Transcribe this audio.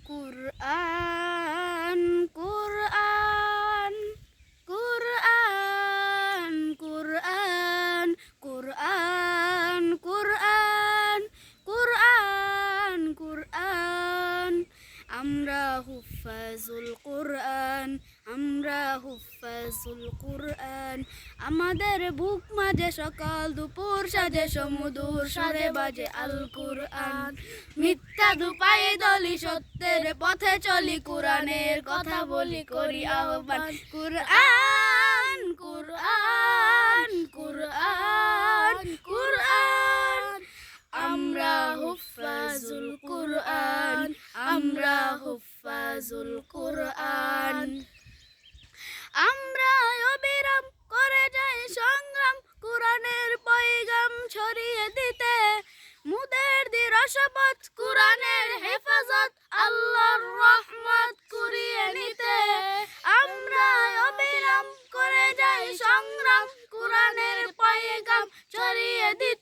কুরআন কুরআন কুরআন কুরআন কুরআন কুরআন কুরআন কুরআন আমরা হুফাজুল কুরআন আমরা হুফাজুল কুরআন আমাদের বুক মাঝে সকাল দুপুর সাজে সমুদুর সারে বাজে আল কুরআন মিথ্যা দুপাই দলি সত্যের পথে চলি কুরআনের কথা বলি করি আহ্বান কুরআন কুরআন কুরআন কুরআন আমরা হুফাজুল কুরআন আমরা হুফাজুল কুরআন আমরা অবিরাম করে যাই সংগ্রাম কুরআনের পয়গাম ছড়িয়ে দিতে মুদের দিরশপথ কুরআনের হেফাজত আল্লাহর রহমত কুরিয়ে নিতে আমরা অবিরাম করে যাই সংগ্রাম কুরআনের পয়গাম ছড়িয়ে দিতে